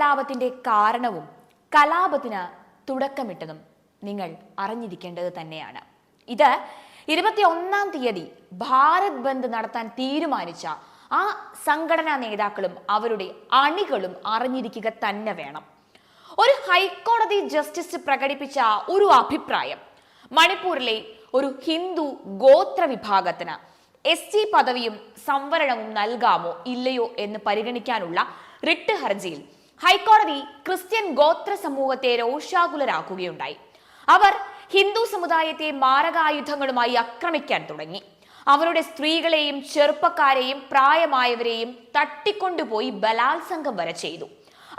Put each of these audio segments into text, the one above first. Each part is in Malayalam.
കലാപത്തിന്റെ കാരണവും കലാപത്തിന് തുടക്കമിട്ടതും നിങ്ങൾ അറിഞ്ഞിരിക്കേണ്ടത് തന്നെയാണ്. ഇത് 21-ാം തീയതി ഭാരത് ബന്ദ് നടത്താൻ തീരുമാനിച്ച ആ സംഘടനാ നേതാക്കളും അവരുടെ അണികളും അറിഞ്ഞിരിക്കുക തന്നെ വേണം. ഒരു ഹൈക്കോടതി ജസ്റ്റിസ് പ്രകടിപ്പിച്ച ഒരു അഭിപ്രായം മണിപ്പൂരിലെ ഒരു ഹിന്ദു ഗോത്ര വിഭാഗത്തിന് ST പദവിയും സംവരണവും നൽകാമോ ഇല്ലയോ എന്ന് പരിഗണിക്കാനുള്ള റിട്ട് ഹർജിയിൽ ഹൈക്കോടതി ക്രിസ്ത്യൻ ഗോത്ര സമൂഹത്തെ രോഷാകുലരാക്കുകയുണ്ടായി. അവർ ഹിന്ദു സമുദായത്തെ മാരകായുധങ്ങളുമായി ആക്രമിക്കാൻ തുടങ്ങി. അവരുടെ സ്ത്രീകളെയും ചെറുപ്പക്കാരെയും പ്രായമായവരെയും തട്ടിക്കൊണ്ടുപോയി ബലാത്സംഗം വരെ ചെയ്തു.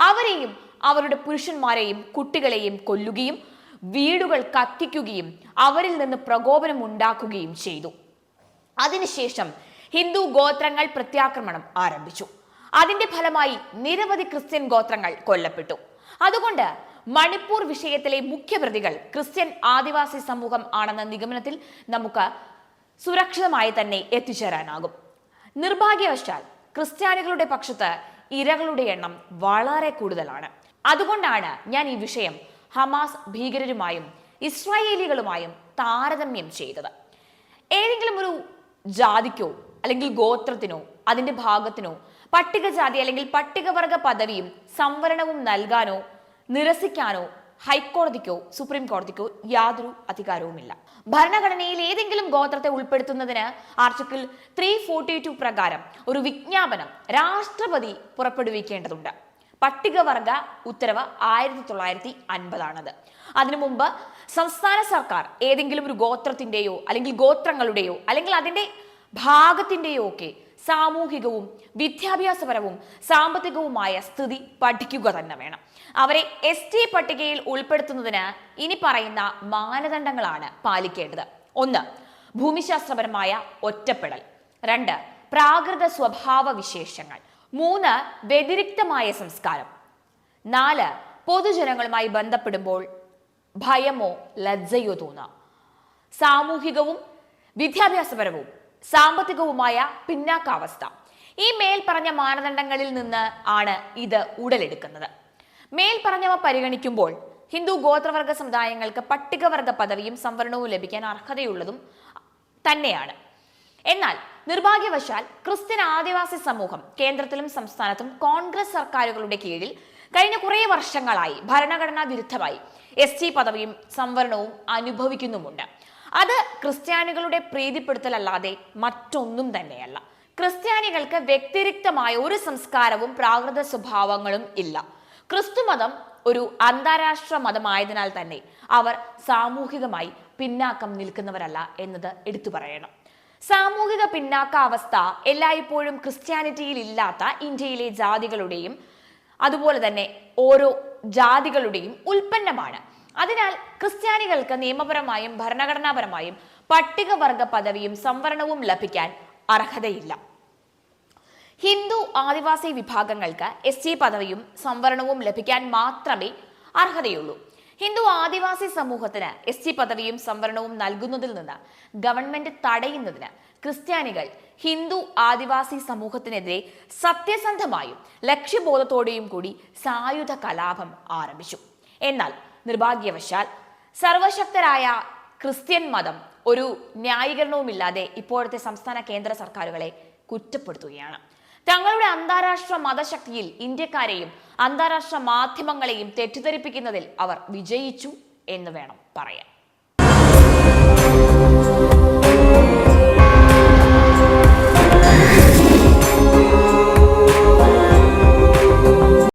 അവരെയും അവരുടെ പുരുഷന്മാരെയും കുട്ടികളെയും കൊല്ലുകയും വീടുകൾ കത്തിക്കുകയും അവരിൽ നിന്ന് പ്രകോപനം ഉണ്ടാക്കുകയും ചെയ്തു. അതിനുശേഷം ഹിന്ദു ഗോത്രങ്ങൾ പ്രത്യാക്രമണം ആരംഭിച്ചു. അതിന്റെ ഫലമായി നിരവധി ക്രിസ്ത്യൻ ഗോത്രങ്ങൾ കൊല്ലപ്പെട്ടു. അതുകൊണ്ട് മണിപ്പൂർ വിഷയത്തിലെ മുഖ്യപ്രതികൾ ക്രിസ്ത്യൻ ആദിവാസി സമൂഹം ആണെന്ന നിഗമനത്തിൽ നമുക്ക് സുരക്ഷിതമായി തന്നെ എത്തിച്ചേരാനാകും. നിർഭാഗ്യവശാൽ ക്രിസ്ത്യാനികളുടെ പക്ഷത്ത് ഇരകളുടെ എണ്ണം വളരെ കൂടുതലാണ്. അതുകൊണ്ടാണ് ഞാൻ ഈ വിഷയം ഹമാസ് ഭീകരരുമായും ഇസ്രായേലികളുമായും താരതമ്യം ചെയ്തത്. ഏതെങ്കിലും ഒരു ജാതിക്കോ അല്ലെങ്കിൽ ഗോത്രത്തിനോ അതിന്റെ ഭാഗത്തിനോ പട്ടികജാതി അല്ലെങ്കിൽ പട്ടികവർഗ പദവിയും സംവരണവും നൽകാനോ നിരസിക്കാനോ ഹൈക്കോടതിക്കോ സുപ്രീം കോടതിക്കോ യാതൊരു അധികാരവുമില്ല. ഭരണഘടനയിൽ ഏതെങ്കിലും ഗോത്രത്തെ ഉൾപ്പെടുത്തുന്നതിന് ആർട്ടിക്കിൾ 342 പ്രകാരം ഒരു വിജ്ഞാപനം രാഷ്ട്രപതി പുറപ്പെടുവിക്കേണ്ടതുണ്ട്. പട്ടികവർഗ ഉത്തരവ് 1950 അതിനു മുമ്പ് സംസ്ഥാന സർക്കാർ ഏതെങ്കിലും ഒരു ഗോത്രത്തിന്റെയോ അല്ലെങ്കിൽ ഗോത്രങ്ങളുടെയോ അല്ലെങ്കിൽ അതിന്റെ ഭാഗത്തിന്റെയോ ഒക്കെ സാമൂഹികവും വിദ്യാഭ്യാസപരവും സാമ്പത്തികവുമായ സ്ഥിതി പഠിക്കുക തന്നെ വേണം. അവരെ ST പട്ടികയിൽ ഉൾപ്പെടുത്തുന്നതിന് ഇനി പറയുന്ന മാനദണ്ഡങ്ങളാണ് പാലിക്കേണ്ടത്. 1. ഭൂമിശാസ്ത്രപരമായ ഒറ്റപ്പെടൽ. 2. പ്രാകൃത സ്വഭാവ വിശേഷങ്ങൾ. 3. വ്യതിരിക്തമായ സംസ്കാരം. 4. പൊതുജനങ്ങളുമായി ബന്ധപ്പെടുമ്പോൾ ഭയമോ ലജ്ജയോ തോന്നാം. സാമൂഹികവും വിദ്യാഭ്യാസപരവും സാമ്പത്തികവുമായ പിന്നാക്കാവസ്ഥ. ഈ മേൽപ്പറഞ്ഞ മാനദണ്ഡങ്ങളിൽ നിന്ന് ആണ് ഇത് ഉടലെടുക്കുന്നത്. മേൽപ്പറഞ്ഞവ പരിഗണിക്കുമ്പോൾ ഹിന്ദു ഗോത്രവർഗ സമുദായങ്ങൾക്ക് പട്ടികവർഗ പദവിയും സംവരണവും ലഭിക്കാൻ അർഹതയുള്ളതും തന്നെയാണ്. എന്നാൽ നിർഭാഗ്യവശാൽ ക്രിസ്ത്യൻ ആദിവാസി സമൂഹം കേന്ദ്രത്തിലും സംസ്ഥാനത്തും കോൺഗ്രസ് സർക്കാരുകളുടെ കീഴിൽ കഴിഞ്ഞ കുറേ വർഷങ്ങളായി ഭരണഘടനാ വിരുദ്ധമായി ST പദവിയും സംവരണവും അനുഭവിക്കുന്നുമുണ്ട്. അത് ക്രിസ്ത്യാനികളുടെ പ്രീതിപ്പെടുത്തലല്ലാതെ മറ്റൊന്നും തന്നെയല്ല. ക്രിസ്ത്യാനികൾക്ക് വ്യതിരിക്തമായ ഒരു സംസ്കാരവും പ്രാകൃത സ്വഭാവങ്ങളും ഇല്ല. ക്രിസ്തുമതം ഒരു അന്താരാഷ്ട്ര മതമായതിനാൽ തന്നെ അവർ സാമൂഹികമായി പിന്നാക്കം നിൽക്കുന്നവരല്ല എന്നത് എടുത്തു പറയണം. സാമൂഹിക പിന്നാക്കാവസ്ഥ എല്ലായ്പ്പോഴും ക്രിസ്ത്യാനിറ്റിയിൽ ഇല്ലാത്ത ഇന്ത്യയിലെ ജാതികളുടെയും അതുപോലെ തന്നെ ഓരോ ജാതികളുടെയും ഉൽപ്പന്നമാണ്. അതിനാൽ ക്രിസ്ത്യാനികൾക്ക് നിയമപരമായും ഭരണഘടനാപരമായും പട്ടികവർഗ പദവിയും സംവരണവും ലഭിക്കാൻ അർഹതയില്ല. ഹിന്ദു ആദിവാസി വിഭാഗങ്ങൾക്ക് ST പദവിയും സംവരണവും ലഭിക്കാൻ മാത്രമേ അർഹതയുള്ളൂ. ഹിന്ദു ആദിവാസി സമൂഹത്തിന് ST പദവിയും സംവരണവും നൽകുന്നതിൽ നിന്ന് ഗവൺമെന്റ് തടയുന്നതിന് ക്രിസ്ത്യാനികൾ ഹിന്ദു ആദിവാസി സമൂഹത്തിനെതിരെ സത്യസന്ധമായും ലക്ഷ്യബോധത്തോടെയും കൂടി സായുധ കലാപം ആരംഭിച്ചു. എന്നാൽ നിർഭാഗ്യവശാൽ സർവശക്തരായ ക്രിസ്ത്യൻ മതം ഒരു ന്യായീകരണവുമില്ലാതെ ഇപ്പോഴത്തെ സംസ്ഥാന കേന്ദ്ര സർക്കാരുകളെ കുറ്റപ്പെടുത്തുകയാണ്. തങ്ങളുടെ അന്താരാഷ്ട്ര മതശക്തിയിൽ ഇന്ത്യക്കാരെയും അന്താരാഷ്ട്ര മാധ്യമങ്ങളെയും തെറ്റിദ്ധരിപ്പിക്കുന്നതിൽ അവർ വിജയിച്ചു എന്ന് വേണം പറയാൻ.